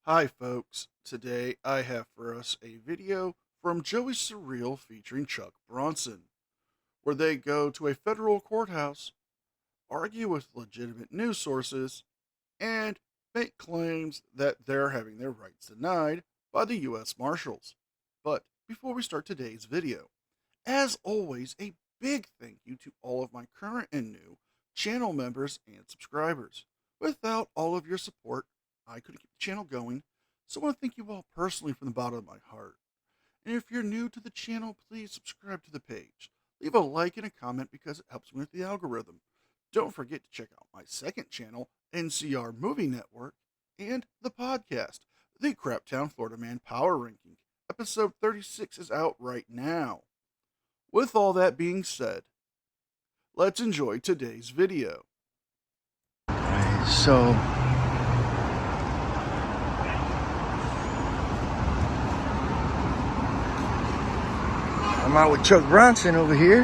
Hi folks, today I have for us a video from Joey Surreal featuring Chuck Bronson, where they go to a federal courthouse, argue with legitimate news sources, and make claims that they're having their rights denied by the US Marshals. But before we start today's video, as always, a big thank you to all of my current and new channel members and subscribers. Without all of your support, I couldn't keep the channel going, so I want to thank you all personally from the bottom of my heart. And if you're new to the channel, please subscribe to the page. Leave a like and a comment because it helps me with the algorithm. Don't forget to check out my second channel, NCR Movie Network, and the podcast, the Craptown Florida Man Power Ranking. Episode 36 is out right now. With all that being said, let's enjoy today's video. Alright, so I'm out with Chuck Bronson over here.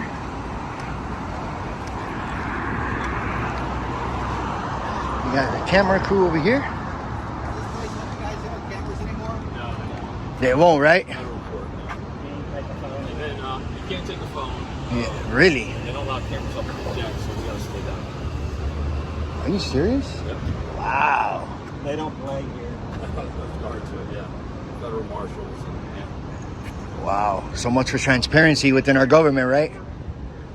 We got the camera crew over here. They won't, right? You can't take a phone. Yeah, really? They don't allow cameras up on the deck, so we gotta stay down. Are you serious? Yep. Wow. They don't play here. That's guard to it, yeah. Federal marshals and Wow. So much for transparency within our government, right?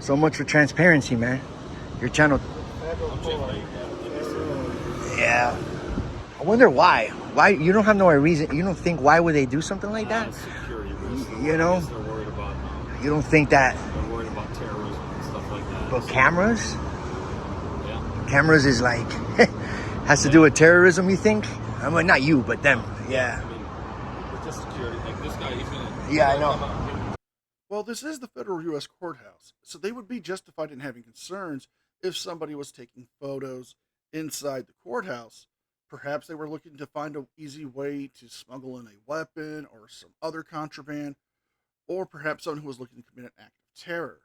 So much for transparency, man. Your channel. Yeah. I wonder why. Why you don't have no reason? You don't think why would they do something like that? security risk. You know? They're worried about. You don't think that? They're worried about terrorism and stuff like that. But cameras? Yeah. Cameras is like has to do with terrorism. You think? I mean, not you, but them. Yeah. I mean, it's just security. Like this guy, he's gonna. Yeah, I know. Well, this is the federal U.S. courthouse, so they would be justified in having concerns if somebody was taking photos inside the courthouse. Perhaps they were looking to find an easy way to smuggle in a weapon or some other contraband, or perhaps someone who was looking to commit an act of terror.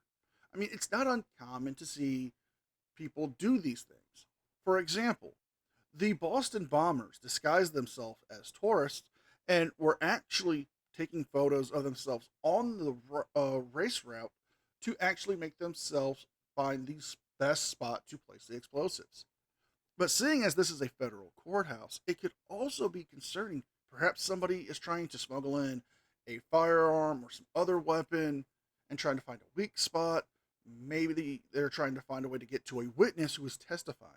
I mean, it's not uncommon to see people do these things. For example, the Boston bombers disguised themselves as tourists and were actually taking photos of themselves on the race route to actually make themselves find the best spot to place the explosives. But seeing as this is a federal courthouse, it could also be concerning. Perhaps somebody is trying to smuggle in a firearm or some other weapon and trying to find a weak spot. Maybe they're trying to find a way to get to a witness who is testifying.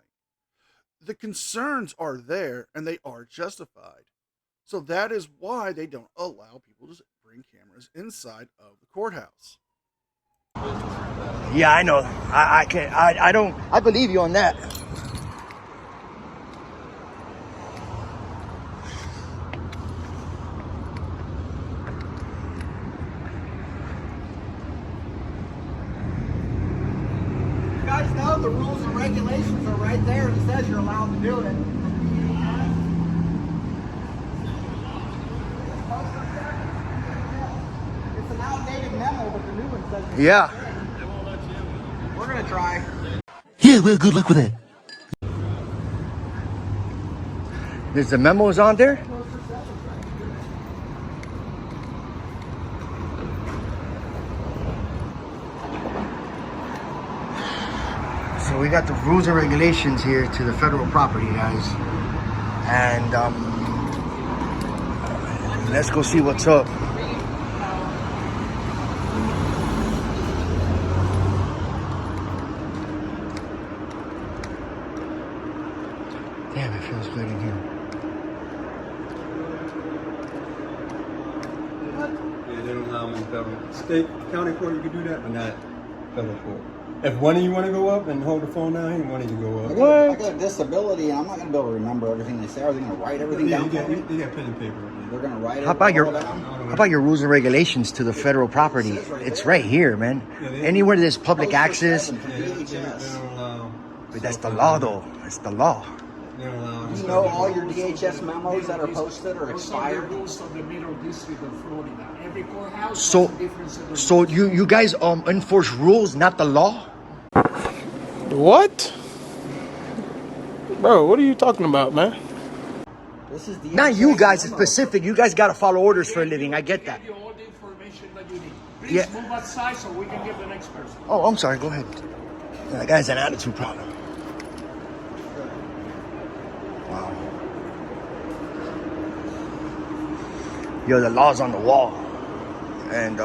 The concerns are there and they are justified. So that is why they don't allow people to bring cameras inside of the courthouse. Yeah, I know. I can. I don't. I believe you on that. You guys know the rules and regulations are right there. It says you're allowed to do it. It's an outdated memo, but the new one says Yeah. we're gonna try. Yeah. Well, good luck with that. There's the memos on there. So we got the rules and regulations here to the federal property, guys, and let's go see what's up. Damn, it feels good in here. Yeah, they don't allow them in federal. State, county court, you can do that, but not federal court. If one of you want to go up and hold the phone down, he wanted to go up. I got a disability, and I'm not gonna be able to remember everything they say. Are they gonna write everything Yeah, down? you got pen and paper. They're gonna write it. How about your all down? how about your rules and regulations to the federal property? It's right here, man. Anywhere there's public access. Yeah, they don't allow. But that's the law, though. It's the law. They don't allow. You know all your DHS memos that are posted or expired? Rules of the Middle District of Florida. Every courthouse So, has a different set of so you guys enforce rules, not the law? What? Bro, what are you talking about, man? This is the Not you guys memo. specific. You guys got to follow orders for a living. I get that. We gave you all the information that you need. Please Yeah. move outside so we can give the next person. Oh, I'm sorry. Go ahead. Yeah, that guy's an attitude problem. Wow. Yo, the law's on the wall. And,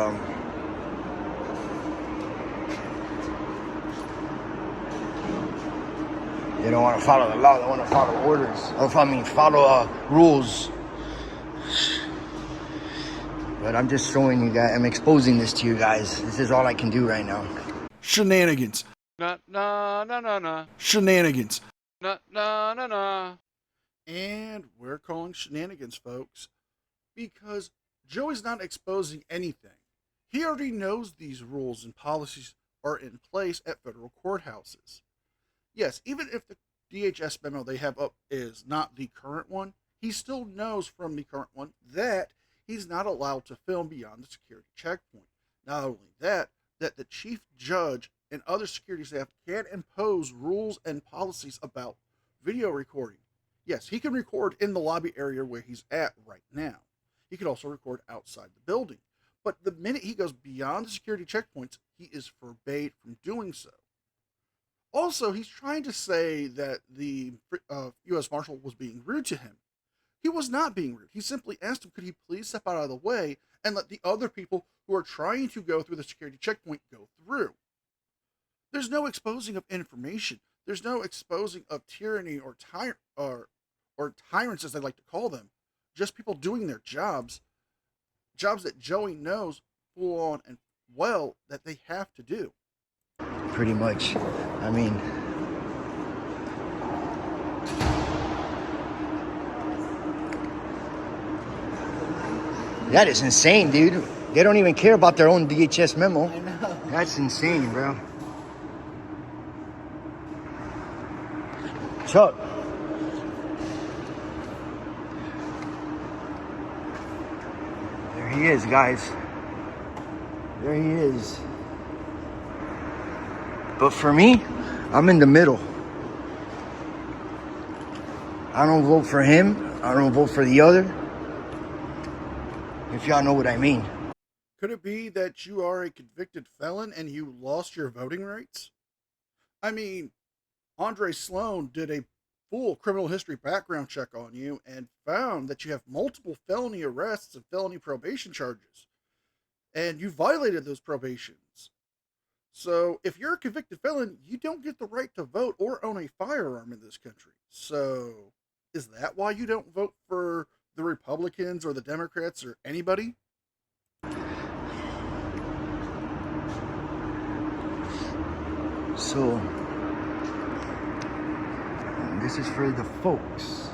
they don't want to follow the law. They want to follow orders. Or, follow rules. But I'm just showing you guys. I'm exposing this to you guys. This is all I can do right now. Shenanigans. Na na na na na Shenanigans. na na na na. And we're calling shenanigans, folks, because Joey's not exposing anything. He already knows these rules and policies are in place at federal courthouses. Yes, even if the DHS memo they have up is not the current one, he still knows from the current one that he's not allowed to film beyond the security checkpoint. Not only that, that the chief judge and other security staff can impose rules and policies about video recording. Yes, he can record in the lobby area where he's at right now. He can also record outside the building. But the minute he goes beyond the security checkpoints, he is forbade from doing so. Also, he's trying to say that the U.S. Marshal was being rude to him. He was not being rude. He simply asked him, could he please step out of the way and let the other people who are trying to go through the security checkpoint go through. There's no exposing of information. There's no exposing of tyranny or tyrants, as they like to call them. Just people doing their jobs that Joey knows full on and well that they have to do. Pretty much. I mean, that is insane, dude. They don't even care about their own DHS memo. I know. That's insane, bro. Chuck. There he is, guys. There he is. But for me, I'm in the middle. I don't vote for him. I don't vote for the other. If y'all know what I mean. Could it be that you are a convicted felon and you lost your voting rights? I mean, Andre Sloan did a full criminal history background check on you and found that you have multiple felony arrests and felony probation charges. And you violated those probations. So if you're a convicted felon, you don't get the right to vote or own a firearm in this country. So is that why you don't vote for the Republicans or the Democrats or anybody? So, this is for the folks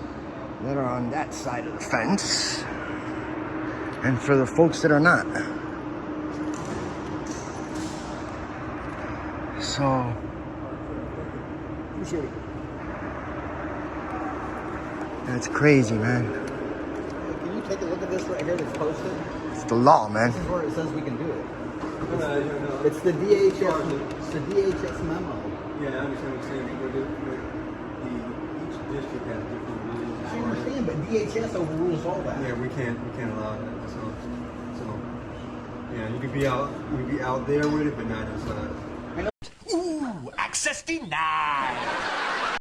that are on that side of the fence, and for the folks that are not. So, that's crazy, man. Can you take a look at this right here that's posted? It's the law, man. This is where it says we can do it. It's the DHS. It's the DHS memo. Yeah, I understand what you're saying. Each district has different rules. I understand, but DHS overrules all that. Yeah, we can't allow that. So yeah, you could be out there with it, but not inside. Ooh, access denied.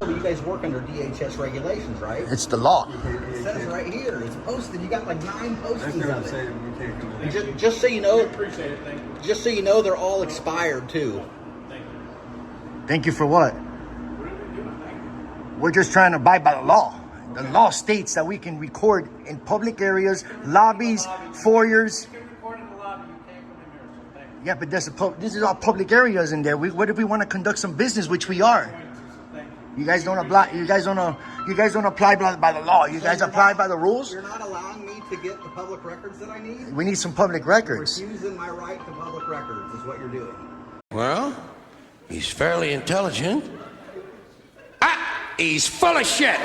You guys work under DHS regulations, right? It's the law. It says right here. It's posted. You got like 9 That's postings what I'm of it. saying. We can't come in. Just so you know, Appreciate it, thank you. just so you know, they're all expired too. Thank you. Thank you for what? We're just trying to abide by the law. The law states that we can record in public areas, lobbies, foyers. You can record in the lobby, you can't come in here, so thank you. Yeah, but this is all public areas in there. What if we want to conduct some business, which we are? Thank you. You guys don't apply. You guys don't apply by the law. You guys apply by the rules. You're not allowing me to get the public records that I need? We need some public records. Refusing my right to public records is what you're doing. Well, he's fairly intelligent. Ah, he's full of shit.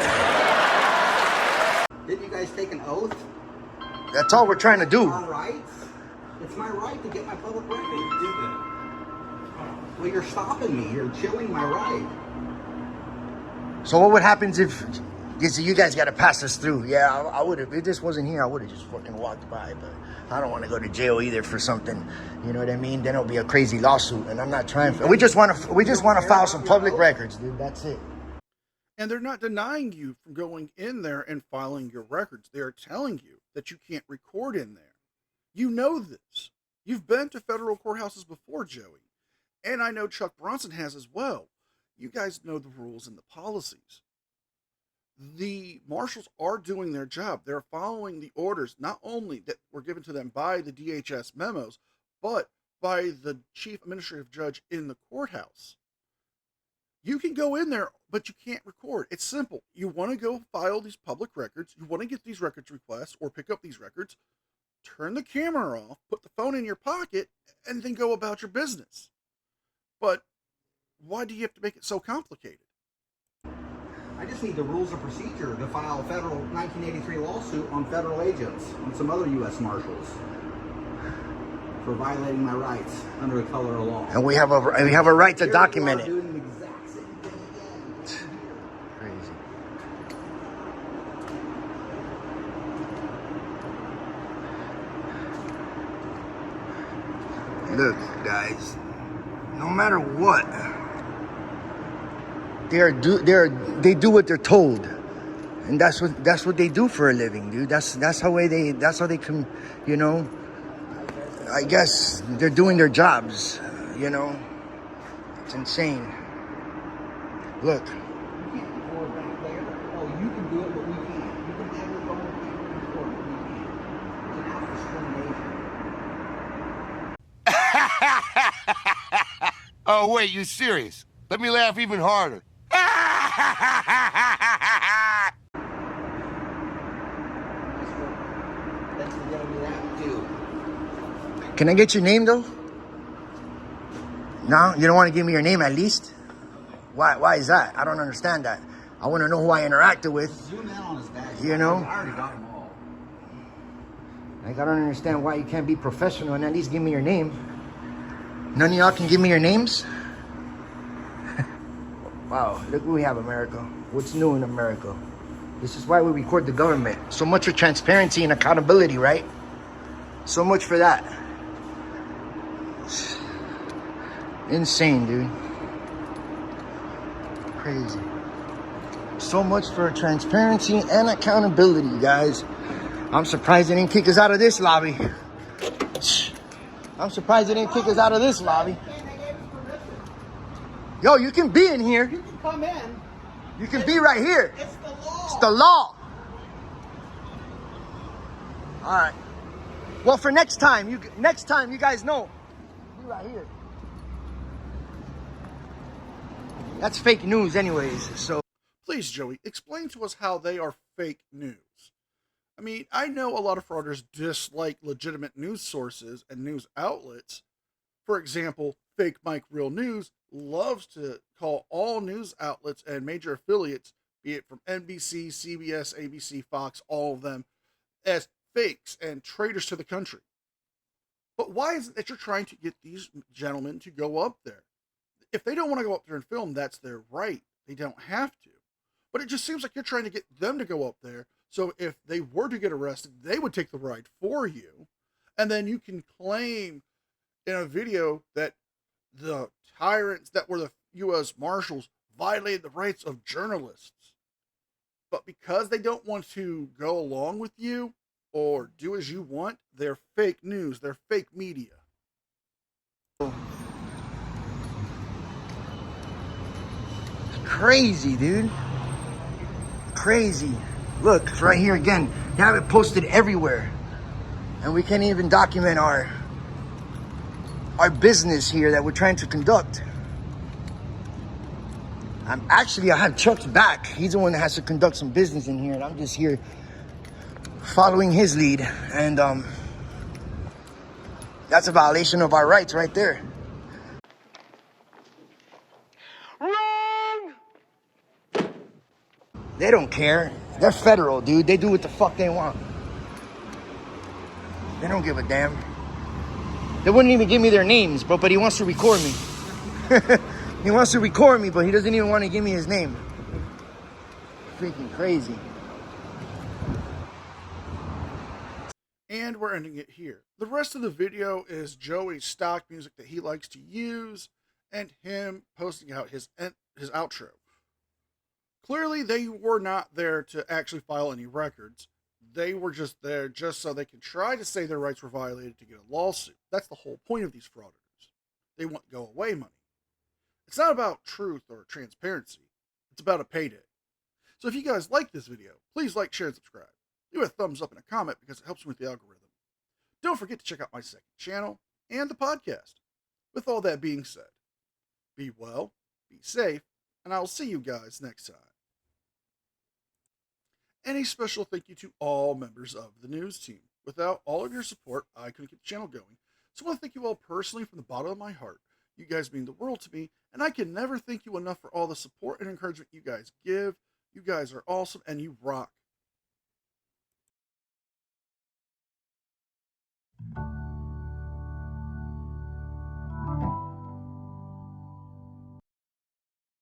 Didn't you guys take an oath? That's all we're trying to do. Our rights? It's my right to get my public records. Well, you're stopping me. You're chilling my right. So what would happen if You guys got to pass us through. Yeah, I would have. If this wasn't here, I would have just fucking walked by. But I don't want to go to jail either for something. You know what I mean? Then it'll be a crazy lawsuit, and I'm not trying. We just want to file some public records, dude. That's it. And they're not denying you from going in there and filing your records. They are telling you that you can't record in there. You know this. You've been to federal courthouses before, Joey. And I know Chuck Bronson has as well. You guys know the rules and the policies. The marshals are doing their job. They're following the orders, not only that were given to them by the DHS memos, but by the chief administrative judge in the courthouse. You can go in there, but you can't record. It's simple. You want to go file these public records, you want to get these records requests or pick up these records, turn the camera off, put the phone in your pocket, and then go about your business. But why do you have to make it so complicated? I just need the rules of procedure to file a federal 1983 lawsuit on federal agents and some other U.S. marshals for violating my rights under the color of law. And we have a right to Here document you are it. doing the exact same thing again. Crazy. Look, guys. No matter what, they do what they're told, and that's what they do for a living, dude. That's how they can, you know. I guess they're doing their jobs, you know. It's insane. Look. You can't record back there. Oh, you can do it, but we can't. You can have your phone and record, but we can't. It's an act of discrimination. Oh, wait, you serious? Let me laugh even harder. That's the way we have to do. Can I get your name though? No, you don't want to give me your name at least. Why is that? I don't understand that. I want to know who I interacted with. Zoom in on his badge. You know? I already got them all. Like, I don't understand why you can't be professional and at least give me your name. None of y'all can give me your names? Wow, look what we have, America. What's new in America? This is why we record the government. So much for transparency and accountability, right? So much for that. Insane, dude. Crazy. So much for transparency and accountability, guys. I'm surprised they didn't kick us out of this lobby. I'm surprised they didn't kick us out of this lobby. Yo, you can be in here. You can come in. You can be right here. It's the law. It's the law. All right. Well, for next time, you guys know. Be right here. That's fake news anyways, so. Please, Joey, explain to us how they are fake news. I mean, I know a lot of frauditors dislike legitimate news sources and news outlets. For example, Fake Mike Real News loves to call all news outlets and major affiliates, be it from NBC, CBS, ABC, Fox, all of them, as fakes and traitors to the country. But why is it that you're trying to get these gentlemen to go up there? If they don't want to go up there and film, that's their right. They don't have to. But it just seems like you're trying to get them to go up there. So if they were to get arrested, they would take the ride for you. And then you can claim in a video that the tyrants that were the U.S. Marshals violated the rights of journalists. But because they don't want to go along with you or do as you want, they're fake news. They're fake media. Crazy, dude. Crazy. Look, it's right here again. They have it posted everywhere. And we can't even document our business here that we're trying to conduct. I have Chuck's back. He's the one that has to conduct some business in here, and I'm just here following his lead. And that's a violation of our rights right there. Wrong! They don't care. They're federal, dude. They do what the fuck they want. They don't give a damn. They wouldn't even give me their names, bro, but he wants to record me. He wants to record me, but he doesn't even want to give me his name. freaking crazy. And we're ending it here. The rest of the video is Joey's stock music that he likes to use and him posting out his outro. Clearly, they were not there to actually file any records. They were just there just so they can try to say their rights were violated to get a lawsuit. That's the whole point of these frauditors. They want go-away money. It's not about truth or transparency. It's about a payday. So if you guys like this video, please like, share, and subscribe. Leave a thumbs up and a comment because it helps me with the algorithm. Don't forget to check out my second channel and the podcast. With all that being said, be well, be safe, and I will see you guys next time. And a special thank you to all members of the news team. Without all of your support, I couldn't get the channel going. So I want to thank you all personally from the bottom of my heart. You guys mean the world to me, and I can never thank you enough for all the support and encouragement you guys give. You guys are awesome, and you rock.